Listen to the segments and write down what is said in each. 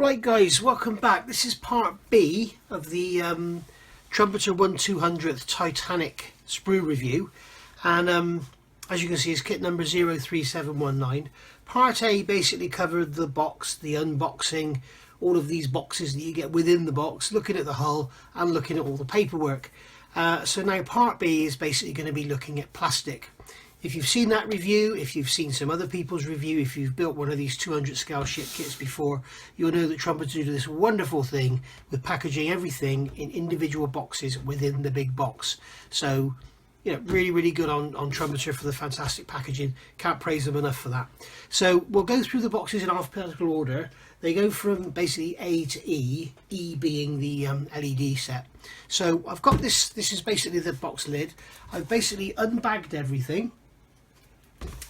Right guys, welcome back. This is part B of the Trumpeter 1/200th Titanic sprue review, and as you can see it's kit number 03719. Part A basically covered the box, the unboxing, all of these boxes that you get within the box, looking at the hull and looking at all the paperwork. So now part B is basically going to be looking at plastic. If you've seen that review, if you've seen some other people's review, if you've built one of these 200 scale ship kits before, you'll know that Trumpeter do this wonderful thing with packaging everything in individual boxes within the big box. So, you know, really good on Trumpeter for the fantastic packaging. Can't praise them enough for that. So we'll go through the boxes in alphabetical order. They go from basically A to E, E being the LED set. So I've got this is basically the box lid. I've basically unbagged everything.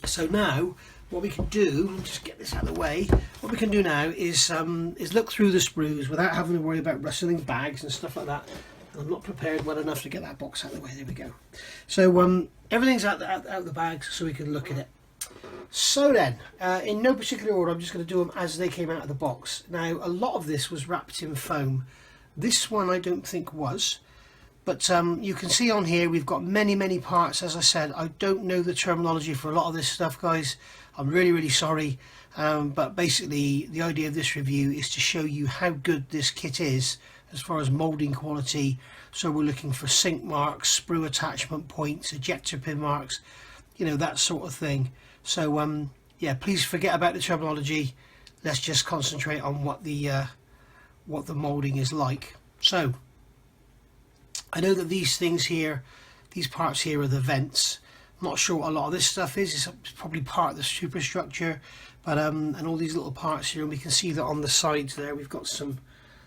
So now what we can do, just get this out of the way, what we can do now is look through the sprues without having to worry about rustling bags and stuff like that. I'm not prepared well enough to get that box out of the way. There we go. So everything's out the bags so we can look at it. So then, in no particular order, I'm just going to do them as they came out of the box. Now, a lot of this was wrapped in foam. This one I don't think was. But you can see on here we've got many parts. As I said, I don't know the terminology for a lot of this stuff, guys. I'm really sorry. But basically the idea of this review is to show you how good this kit is as far as moulding quality. So we're looking for sink marks, sprue attachment points, ejector pin marks, you know, that sort of thing. So yeah, please forget about the terminology. Let's just concentrate on what the moulding is like. So I know that these things here, these parts here are the vents. I'm not sure what a lot of this stuff is. It's probably part of the superstructure, but and all these little parts here, and we can see that on the sides there we've got some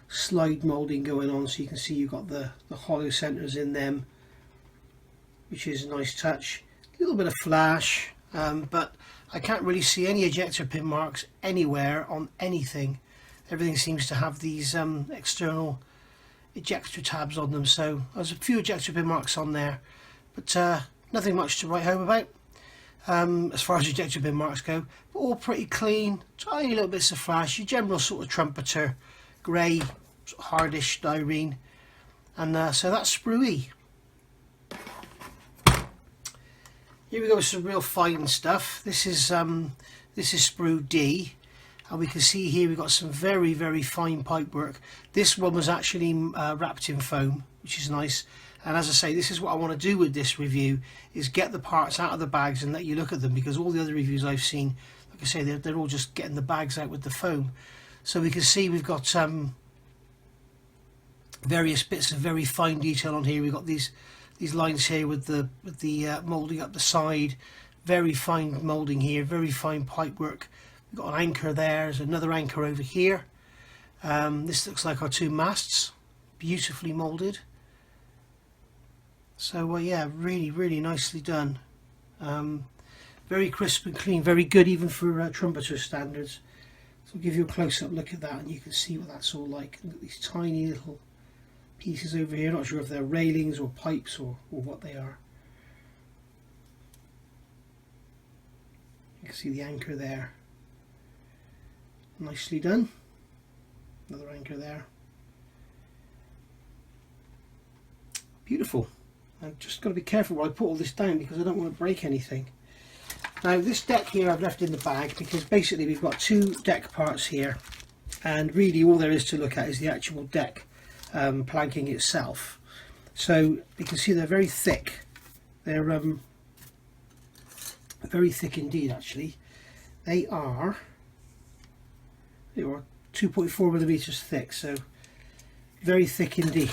slide moulding going on, so you can see you've got the hollow centers in them, which is a nice touch. A little bit of flash, but I can't really see any ejector pin marks anywhere on anything. Everything seems to have these external ejector tabs on them, so there's a few ejector pin marks on there, but nothing much to write home about as far as ejector pin marks go, but all pretty clean. Tiny little bits of flash, your general sort of Trumpeter grey, hardish styrene, and so that's sprue E. Here we go with some real fine stuff. This is sprue D. And we can see here we've got some very fine pipe work. This one was actually wrapped in foam, which is nice. And as I say, this is what I want to do with this review, is get the parts out of the bags and let you look at them, because all the other reviews I've seen, like I say, they're all just getting the bags out with the foam. So we can see we've got various bits of very fine detail on here. We've got these lines here with the moulding up the side, very fine moulding here, very fine pipe work. We've got an anchor there, there's another anchor over here. This looks like our two masts, beautifully moulded. So yeah, really nicely done. Very crisp and clean, very good even for Trumpeter standards. So I'll give you a close-up look at that and you can see what that's all like. Look at these tiny little pieces over here, not sure if they're railings or pipes or what they are. You can see the anchor there. Nicely done. Another anchor there. Beautiful. I've just got to be careful while I put all this down because I don't want to break anything. Now this deck here I've left in the bag because basically we've got two deck parts here, and really all there is to look at is the actual deck planking itself. So you can see they're very thick. They're very thick indeed actually. They are 2.4 millimeters thick, so very thick indeed.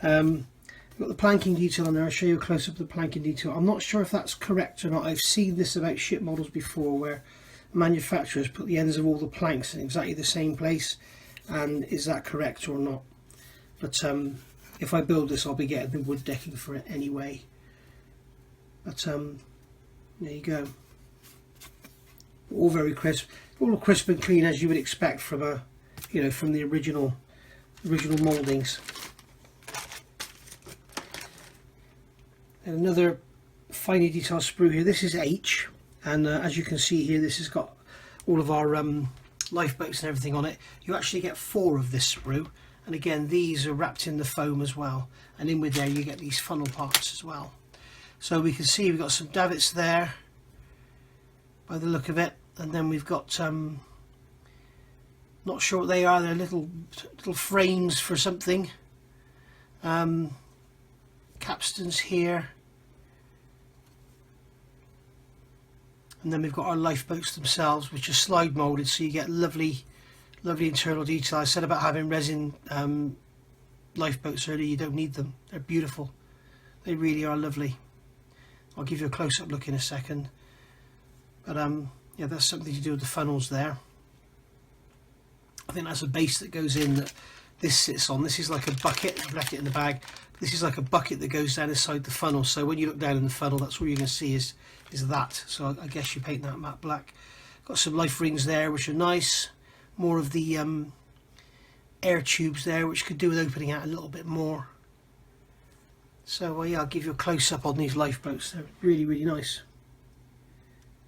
Got the planking detail on there. I'll show you a close up of the planking detail. I'm not sure if that's correct or not. I've seen this about ship models before where manufacturers put the ends of all the planks in exactly the same place, and is that correct or not? But if I build this I'll be getting the wood decking for it anyway. But there you go. All very crisp. All crisp and clean as you would expect from a, you know, from the original mouldings. And another finely detailed sprue here. This is H, and as you can see here, this has got all of our lifeboats and everything on it. You actually get 4 of this sprue, and again these are wrapped in the foam as well, and in with there you get these funnel parts as well. So we can see we've got some davits there by the look of it, and then we've got not sure what they are, they're little frames for something. Capstans here, and then we've got our lifeboats themselves, which are slide molded, so you get lovely internal detail. I said about having resin lifeboats earlier, you don't need them, they're beautiful, they really are lovely. I'll give you a close-up look in a second, but yeah, that's something to do with the funnels there. I think that's a base that goes in that this sits on. This is like a bucket, I've left it in the bag. This is like a bucket that goes down inside the funnel, so when you look down in the funnel, that's all you're going to see is that. So I guess you paint that matte black. Got some life rings there, which are nice. More of the air tubes there, which could do with opening out a little bit more. So yeah, I'll give you a close-up on these lifeboats. They're really nice,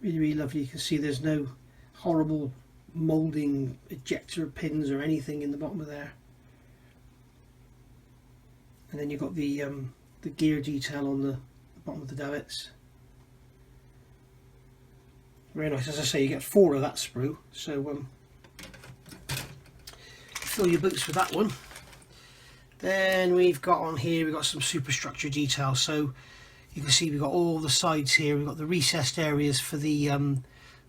really lovely. You can see there's no horrible moulding ejector pins or anything in the bottom of there. And then you've got the gear detail on the bottom of the davits. Very nice. As I say, you get 4 of that sprue, so fill your boots with that one. Then we've got on here, we've got some superstructure detail. So you can see we've got all the sides here. We've got the recessed areas for the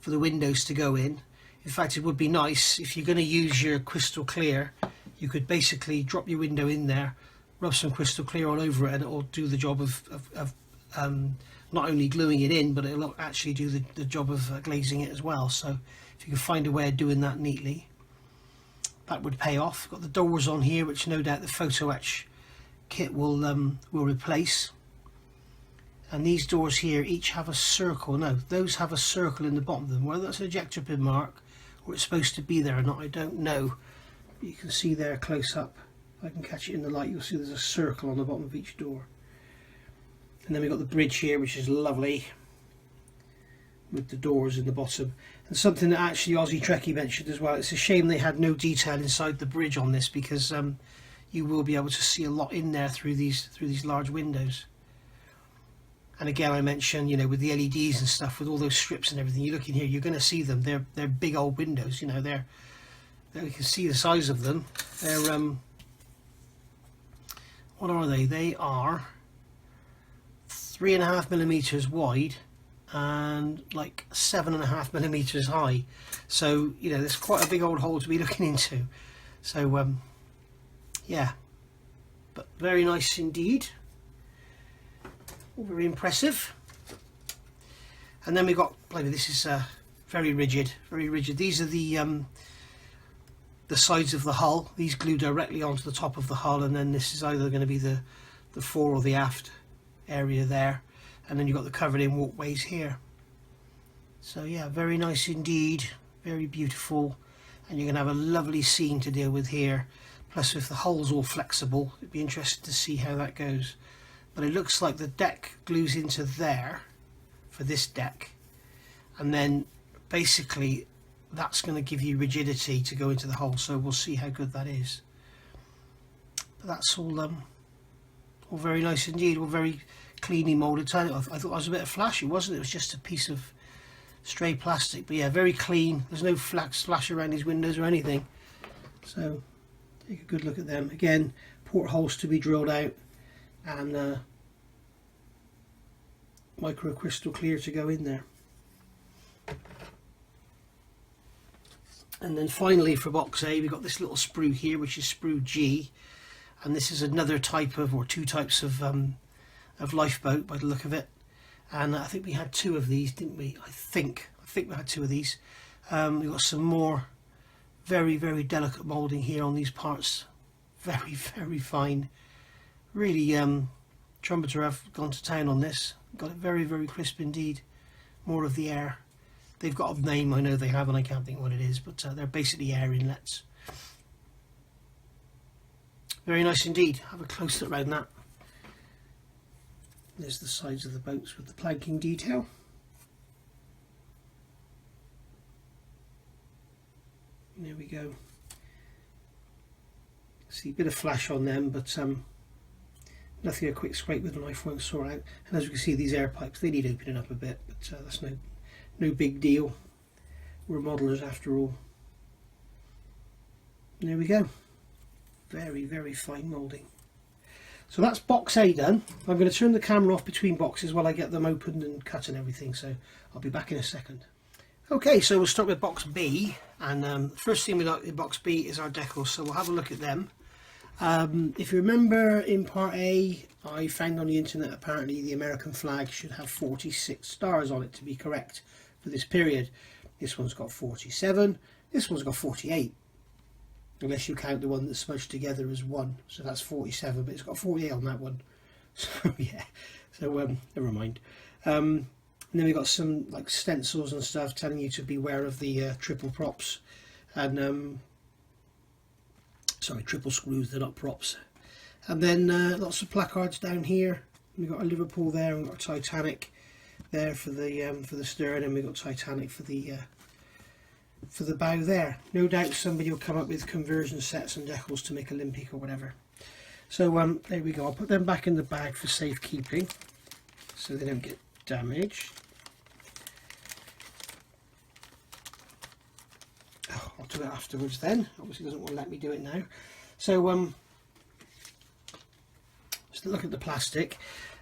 windows to go in. In fact, it would be nice if you're going to use your crystal clear, you could basically drop your window in there, rub some crystal clear all over it, and it will do the job of not only gluing it in, but it will actually do the job of glazing it as well. So if you can find a way of doing that neatly, that would pay off. Got the doors on here, which no doubt the photo etch kit will replace. And these doors here each have a circle. No, those have a circle in the bottom of them. Whether that's an ejector pin mark or it's supposed to be there or not, I don't know. But you can see there close up. If I can catch it in the light, you'll see there's a circle on the bottom of each door. And then we've got the bridge here, which is lovely, with the doors in the bottom. And something that actually Aussie Trekkie mentioned as well, it's a shame they had no detail inside the bridge on this, because you will be able to see a lot in there through these large windows. And again, I mentioned, you know, with the LEDs and stuff, with all those strips and everything, you look in here, you're going to see them. They're big old windows, you know. We can see the size of them. They're what are they? They are 3.5 millimeters wide and like 7.5 millimeters high. So you know, there's quite a big old hole to be looking into. So yeah, but very nice indeed. All very impressive. And then we got, maybe this is very rigid, very rigid. These are the sides of the hull. These glue directly onto the top of the hull, and then this is either going to be the fore or the aft area there, and then you've got the covered in walkways here. So yeah, very nice indeed, very beautiful, and you're going to have a lovely scene to deal with here. Plus, if the hull's all flexible, it'd be interesting to see how that goes. But it looks like the deck glues into there for this deck, and then basically that's going to give you rigidity to go into the hole, so we'll see how good that is. But that's all very nice indeed, all very cleanly moulded. I thought it was a bit of flash, it wasn't, it was just a piece of stray plastic, but yeah, very clean. There's no flash around these windows or anything, so take a good look at them. Again, portholes to be drilled out, and micro crystal clear to go in there. And then finally for box A, we've got this little sprue here, which is sprue G, and this is another type of, or 2 types of lifeboat by the look of it. And I think we had 2 of these, didn't we? I think we had 2 of these. We've got some more very delicate moulding here on these parts, very fine. Really, Trumpeter have gone to town on this. Got it very crisp indeed. More of the air. They've got a name, I know they have, and I can't think what it is, but they're basically air inlets. Very nice indeed. Have a close look around that. There's the sides of the boats with the planking detail. There we go. See a bit of flash on them, but nothing a quick scrape with a knife won't sort out. And as you can see, these air pipes, they need opening up a bit, but that's no big deal. We're modelers after all. There we go. Very, very fine moulding. So that's box A done. I'm going to turn the camera off between boxes while I get them opened and cut and everything, so I'll be back in a second. Okay, so we'll start with box B, and first thing we got in box B is our decals, so we'll have a look at them. If you remember in part A, I found on the internet apparently the American flag should have 46 stars on it to be correct for this period. This one's got 47, this one's got 48. Unless you count the one that's smudged together as one, so that's 47, but it's got 48 on that one. So yeah, so never mind. And then we've got some like stencils and stuff telling you to beware of the triple props, and sorry, triple screws, they're not props. And then lots of placards down here. We've got a Liverpool there, and we've got a Titanic there for the stern, and we've got Titanic for the bow there. No doubt somebody will come up with conversion sets and decals to make Olympic or whatever. So there we go. I'll put them back in the bag for safekeeping so they don't get damaged. Oh, I'll do it afterwards then. Obviously doesn't want to let me do it now. So just look at the plastic.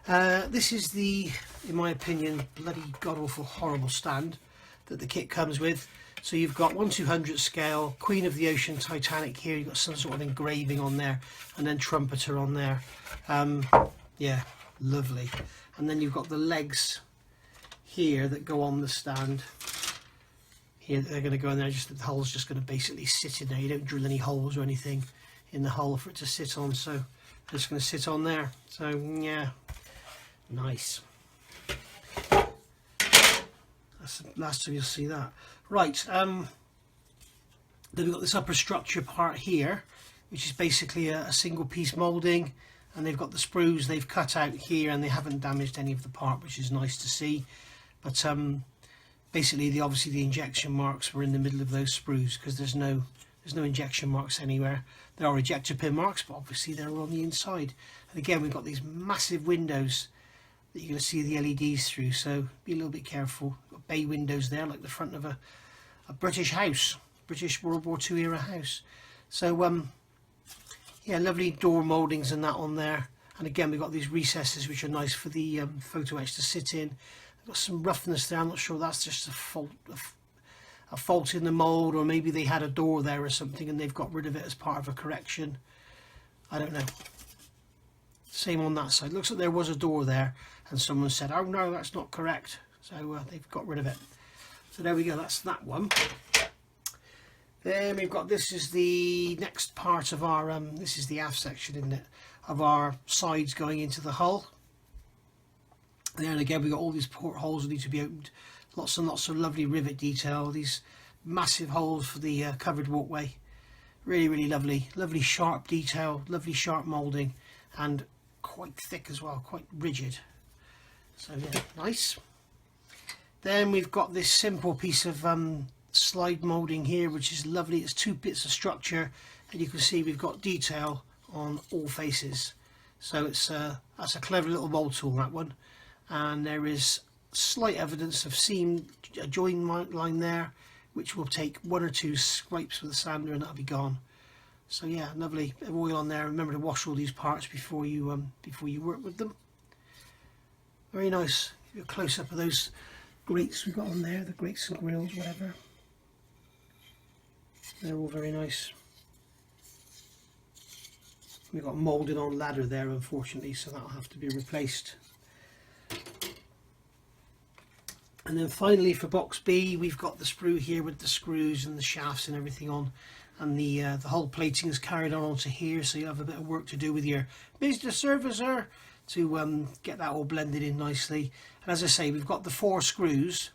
This is the, in my opinion, bloody god-awful horrible stand that the kit comes with. So you've got 1/200 scale, Queen of the Ocean Titanic here, you've got some sort of engraving on there, and then Trumpeter on there. Yeah, lovely. And then you've got the legs here that go on the stand. Here they're going to go in there, just the hull's just going to basically sit in there. You don't drill any holes or anything in the hull for it to sit on, so it's just going to sit on there. So yeah, nice. That's the last time you'll see that. Right, then we've got this upper structure part here, which is basically a single piece moulding, and they've got the sprues they've cut out here, and they haven't damaged any of the part, which is nice to see. But basically, obviously the injection marks were in the middle of those sprues, because there's no injection marks anywhere. There are ejector pin marks, but obviously they're on the inside. And again, we've got these massive windows that you're going to see the LEDs through, so be a little bit careful. Got bay windows there, like the front of a British house, British World War II era house. So yeah, lovely door mouldings and that on there. And again, we've got these recesses which are nice for the photo etch to sit in. Got some roughness there. I'm not sure that's just a fault in the mould, or maybe they had a door there or something and they've got rid of it as part of a correction. I don't know. Same on that side. Looks like there was a door there and someone said, oh no, that's not correct. So they've got rid of it. So there we go, that's that one. Then we've got, this is the next part of our, this is the aft section, isn't it, of our sides going into the hull. And then again, we've got all these portholes that need to be opened. Lots and lots of lovely rivet detail. These massive holes for the covered walkway. Really, really lovely. Lovely sharp detail, lovely sharp moulding, and quite thick as well, quite rigid. So yeah, nice. Then we've got this simple piece of slide moulding here, which is lovely. It's 2 bits of structure, and you can see we've got detail on all faces. So it's that's a clever little mould tool, that one. And there is slight evidence of seam, a join line there, which will take 1 or 2 scrapes with a sander and that'll be gone. So yeah, lovely bit of oil on there. Remember to wash all these parts before you work with them. Very nice. Give you a close up of those grates we've got on there, the grates and grills, whatever. They're all very nice. We've got moulded on ladder there, unfortunately, so that'll have to be replaced. And then finally for box B, we've got the sprue here with the screws and the shafts and everything on, and the whole plating is carried on onto here, so you have a bit of work to do with your Mr. Servicer to get that all blended in nicely. And as I say, we've got the 4 screws,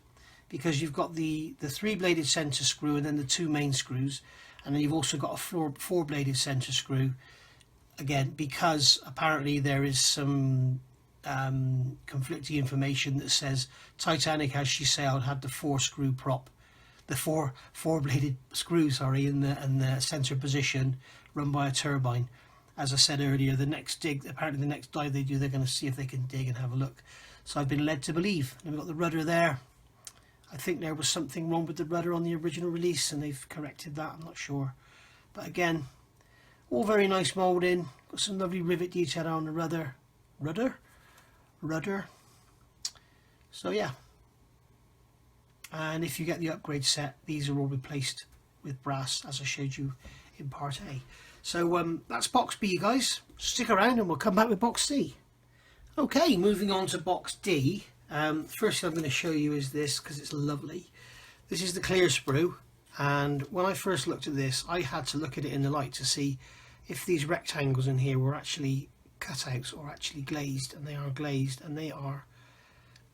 because you've got the 3-bladed centre screw and then the 2 main screws, and then you've also got a 4-bladed centre screw, again because apparently there is some conflicting information that says Titanic, as she sailed, had the 4-screw prop. the four bladed screw, sorry, in the center position, run by a turbine. As I said earlier, the next dig, apparently the next dive they do, they're going to see if they can dig and have a look. So I've been led to believe. And we've got the rudder there. I think there was something wrong with the rudder on the original release, and they've corrected that. I'm not sure, but again, all very nice moulding. Got some lovely rivet detail on the rudder. So yeah. And if you get the upgrade set, these are all replaced with brass, as I showed you in part A. So that's box B, guys. Stick around and we'll come back with box C. Okay, moving on to box D. First thing I'm going to show you is this, because it's lovely. This is the clear sprue, and when I first looked at this, I had to look at it in the light to see if these rectangles in here were actually cutouts or actually glazed, and they are glazed, and they are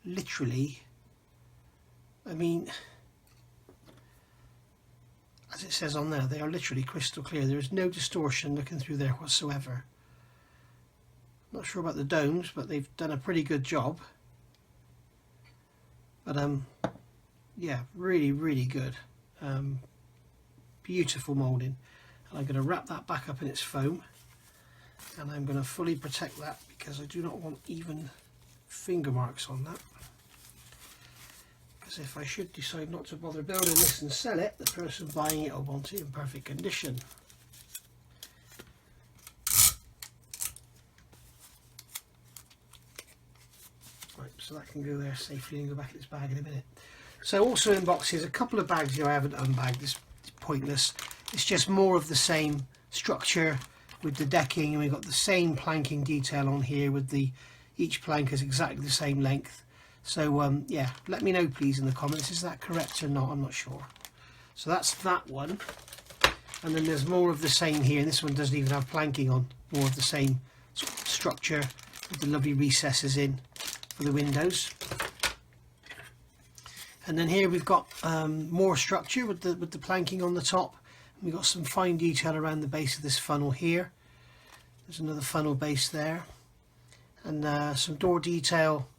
literally, I mean, as it says on there, they are literally crystal clear. There is no distortion looking through there whatsoever. Not sure about the domes, but they've done a pretty good job. But yeah, really good. Beautiful moulding. And I'm going to wrap that back up in its foam, and I'm going to fully protect that because I do not want even finger marks on that. Because if I should decide not to bother building this and sell it, the person buying it will want it in perfect condition. Right, so that can go there safely and go back in its bag in a minute. So also in boxes, a couple of bags here I haven't unbagged. This is pointless. It's just more of the same structure with the decking, and we've got the same planking detail on here with each plank is exactly the same length. So yeah, let me know please in the comments, is that correct or not? I'm not sure. So that's that one, and then there's more of the same here, and this one doesn't even have planking on. More of the same sort of structure with the lovely recesses in for the windows. And then here we've got more structure with the planking on the top. And we've got some fine detail around the base of this funnel here. There's another funnel base there, and some door detail.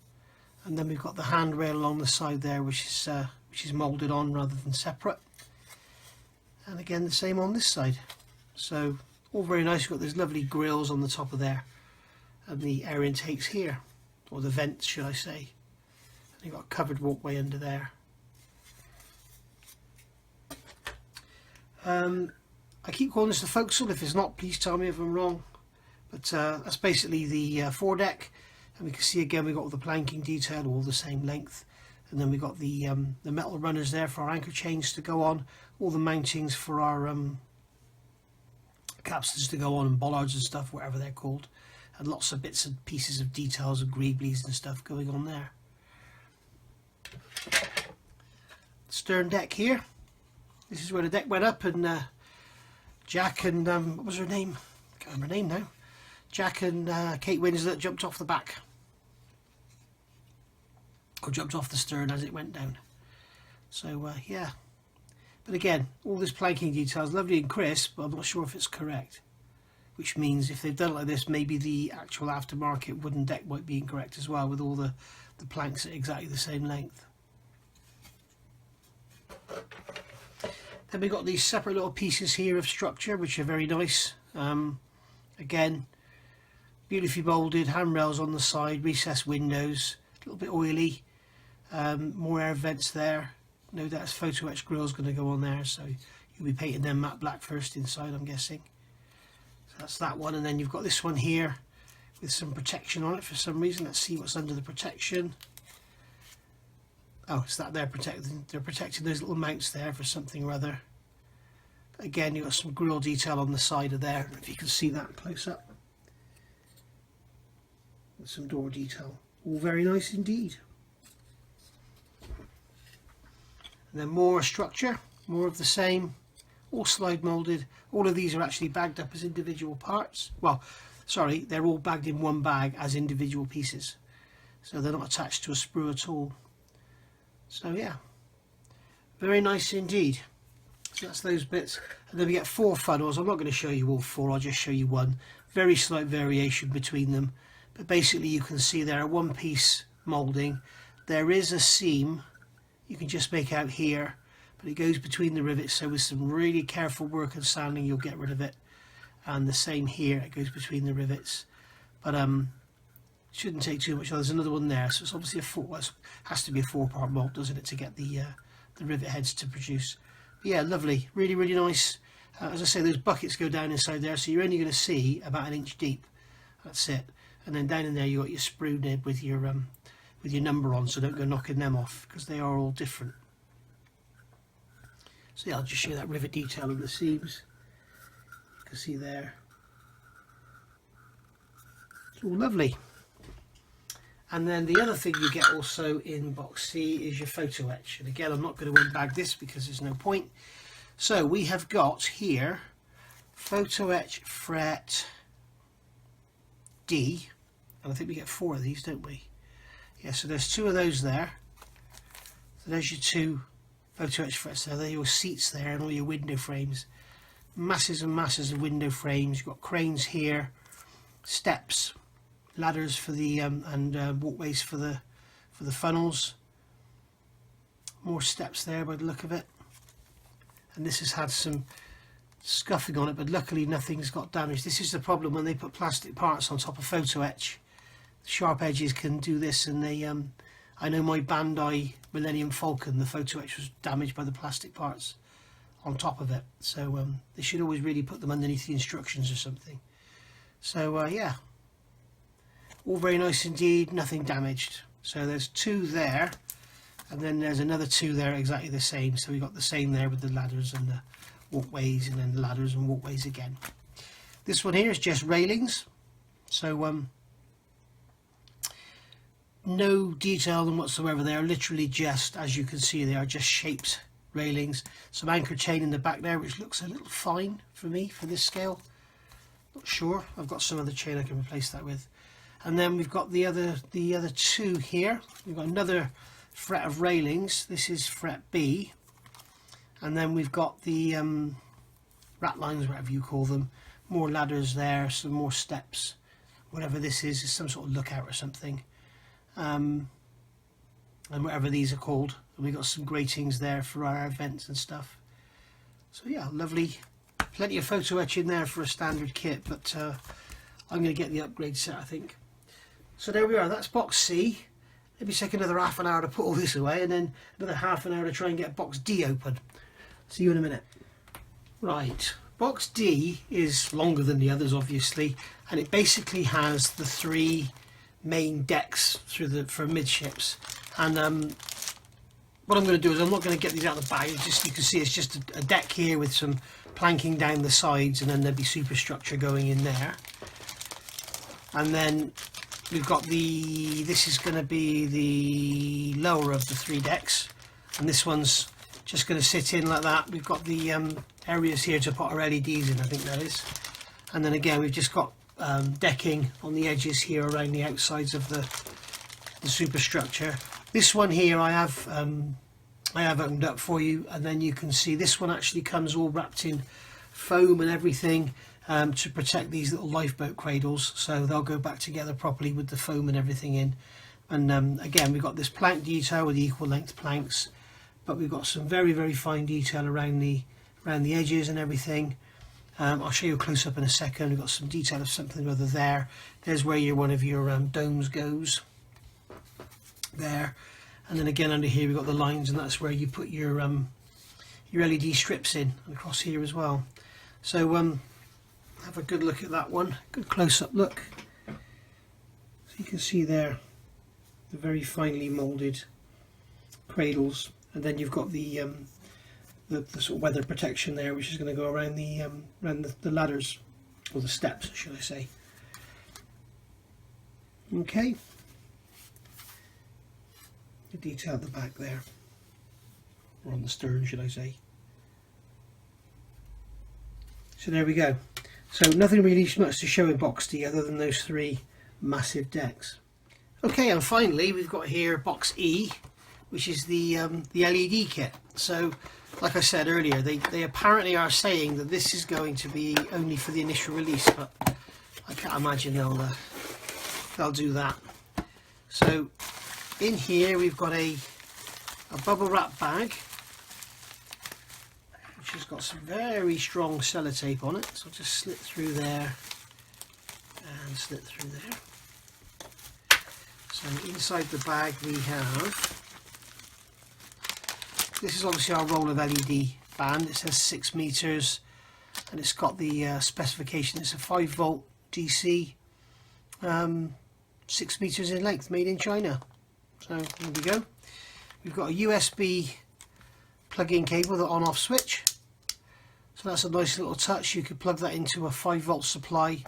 And then we've got the handrail along the side there, which is moulded on rather than separate. And again, the same on this side. So all very nice. You've got those lovely grills on the top of there, and the air intakes here, or the vents, should I say. And you've got a covered walkway under there. I keep calling this the forecastle. If it's not, please tell me if I'm wrong. But that's basically the foredeck. And we can see again we've got all the planking detail, all the same length, and then we've got the metal runners there for our anchor chains to go on, all the mountings for our capstans to go on, and bollards and stuff, whatever they're called, and lots of bits and pieces of details of greeblies and stuff going on there. Stern deck here. This is where the deck went up, and Jack and what was her name? I can't remember her name now. Jack and Kate Winslet jumped off the back, or jumped off the stern as it went down. So yeah, but again, all this planking detail is lovely and crisp, but I'm not sure if it's correct, which means if they've done it like this, maybe the actual aftermarket wooden deck might be incorrect as well, with all the planks at exactly the same length. Then we've got these separate little pieces here of structure, which are very nice. Again, beautifully moulded, handrails on the side, recessed windows, a little bit oily, more air vents there. No doubt photo etch grille is going to go on there, so you'll be painting them matte black first inside, I'm guessing. So that's that one, and then you've got this one here with some protection on it for some reason. Let's see what's under the protection. Oh, it's that they're protecting those little mounts there for something or other. But again, you've got some grille detail on the side of there, if you can see that close up. With some door detail. All very nice indeed. And then more structure, more of the same, all slide moulded. All of these are actually bagged up as individual parts. Well, sorry, they're all bagged in one bag as individual pieces. So they're not attached to a sprue at all. So yeah, very nice indeed. So that's those bits. And then we get 4 funnels. I'm not going to show you all 4, I'll just show you one. Very slight variation between them. But basically you can see there a one-piece moulding. There is a seam you can just make out here, but it goes between the rivets, so with some really careful work and sanding you'll get rid of it. And the same here, it goes between the rivets, but shouldn't take too much. Oh, there's another one there, so it's obviously a four, well, it has to be a 4-part mold, doesn't it, to get the rivet heads to produce. But yeah, lovely, really, really nice. As I say, those buckets go down inside there, so you're only going to see about 1 inch deep. That's it. And then down in there you got your sprue nib with your number on, so don't go knocking them off because they are all different. So yeah, I'll just show that rivet detail of the seams. You can see there. It's all lovely. And then the other thing you get also in box C is your photo etch. And again, I'm not going to unbag this because there's no point. So we have got here photo etch fret D, and I think we get 4 of these, don't we? Yeah, so there's 2 of those there. So there's your 2 photo etch frets there. They're your seats there and all your window frames. Masses and masses of window frames. You've got cranes here, steps, ladders for the and walkways for the funnels. More steps there by the look of it. And this has had some scuffing on it, but luckily nothing's got damaged. This is the problem when they put plastic parts on top of photo etch. The sharp edges can do this, and they I know my Bandai Millennium Falcon, the photo etch was damaged by the plastic parts on top of it, so they should always really put them underneath the instructions or something. So yeah, all very nice indeed, nothing damaged. So there's 2 there, and then there's another 2 there exactly the same. So we got the same there with the ladders and the walkways, and then the ladders and walkways again. This one here is just railings, so no detail on them whatsoever. They are literally just, as you can see, they are just shaped railings. Some anchor chain in the back there, which looks a little fine for me for this scale. Not sure. I've got some other chain I can replace that with. And then we've got the other 2 here. We've got another fret of railings. This is fret B. And then we've got the rat lines, whatever you call them. More ladders there, some more steps. Whatever this is some sort of lookout or something. And whatever these are called. And we've got some gratings there for our vents and stuff. So yeah, lovely. Plenty of photo etch in there for a standard kit, but I'm going to get the upgrade set, I think. So there we are, that's box C. Maybe take another half an hour to put all this away, and then another half an hour to try and get box D open. See you in a minute. Right, box D is longer than the others, obviously, and it basically has the 3 main decks for midships. And what I'm going to do is I'm not going to get these out of the bag. It's just, you can see it's just a deck here with some planking down the sides, and then there'll be superstructure going in there. And then we've got this is going to be the lower of the 3 decks, and this one's just going to sit in like that. We've got the areas here to put our LEDs in, I think that is. And then again we've just got decking on the edges here around the outsides of the superstructure. This one here I have opened up for you, and then you can see this one actually comes all wrapped in foam and everything to protect these little lifeboat cradles, so they'll go back together properly with the foam and everything in. And again, we've got this plank detail with equal length planks, but we've got some very, very fine detail around the edges and everything. I'll show you a close up in a second. We've got some detail of something or other there. There's where one of your domes goes there. And then again under here we've got the lines, and that's where you put your LED strips in, and across here as well. So have a good look at that one, good close-up look. So you can see there the very finely moulded cradles, and then you've got the sort of weather protection there, which is going to go around the ladders, or the steps should I say. Okay. The detail at the back there, or on the stern should I say. So there we go. So nothing really much to show in box D other than those 3 massive decks. Okay, and finally we've got here box E, which is the LED kit. So like I said earlier, they apparently are saying that this is going to be only for the initial release, but I can't imagine they'll do that. So in here we've got a bubble wrap bag, which has got some very strong sellotape on it. So I'll just slip through there and slip through there. So inside the bag we have, this is obviously our roll of LED band. It says 6 meters and it's got the specification. It's a 5 volt DC, 6 meters in length, made in China. So there we go. We've got a USB plug-in cable, the on-off switch. So that's a nice little touch. You could plug that into a 5 volt supply.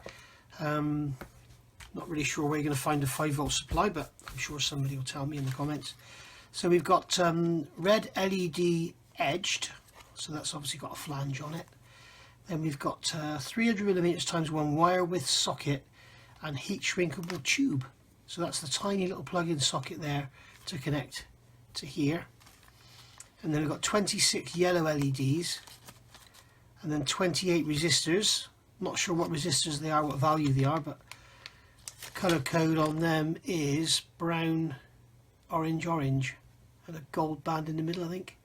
Not really sure where you're going to find a 5 volt supply, but I'm sure somebody will tell me in the comments. So we've got red LED edged, so that's obviously got a flange on it. Then we've got 300mm x 1 wire with socket and heat shrinkable tube. So that's the tiny little plug-in socket there to connect to here. And then we've got 26 yellow LEDs and then 28 resistors. Not sure what resistors they are, what value they are, but the colour code on them is brown, orange, orange, and a gold band in the middle, I think.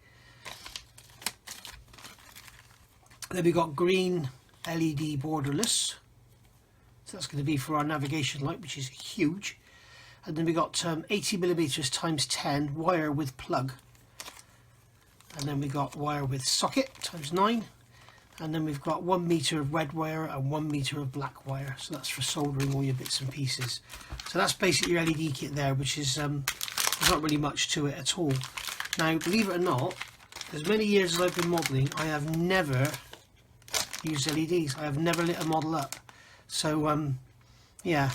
Then we've got green LED borderless. So that's going to be for our navigation light, which is huge. And then we've got 80mm x 10 wire with plug. And then we've got wire with socket ×9. And then we've got 1 meter of red wire and 1 meter of black wire. So that's for soldering all your bits and pieces. So that's basically your LED kit there, which is there's not really much to it at all. Now, believe it or not, as many years as I've been modelling, I have never used LEDs. I have never lit a model up. So yeah,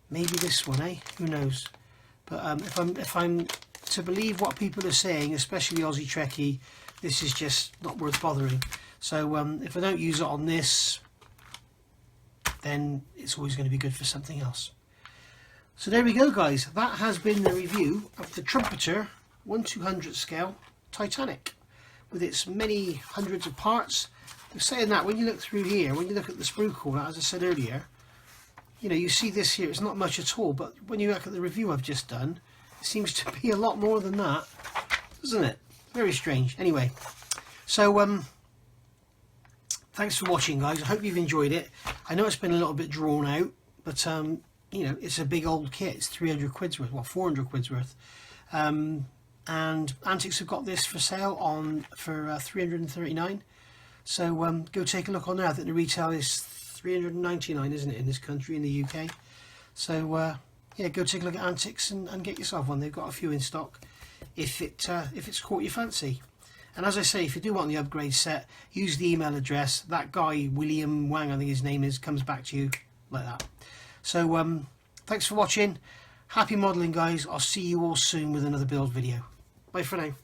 maybe this one, eh? Who knows? But if I'm to believe what people are saying, especially Aussie Trekkie, this is just not worth bothering. So if I don't use it on this, then it's always going to be good for something else. So there we go, guys. That has been the review of the Trumpeter 1/200 scale Titanic with its many hundreds of parts. Saying that, when you look through here, when you look at the sprue core, as I said earlier, you know, you see this here, it's not much at all, but when you look at the review I've just done, it seems to be a lot more than that, doesn't it? Very strange. Anyway, so thanks for watching, guys. I hope you've enjoyed it. I know it's been a little bit drawn out, but you know, it's a big old kit. It's 300 quid's worth, well, 400 quid's worth. And Antics have got this for sale on for 339. So go take a look on there. I think the retail is 399, isn't it, in this country, in the UK? So yeah, go take a look at Antics and get yourself one. They've got a few in stock if it's caught your fancy. And as I say, if you do want the upgrade set, use the email address. That guy, William Wang, I think his name is, comes back to you like that. So thanks for watching. Happy modelling, guys. I'll see you all soon with another build video. Bye for now.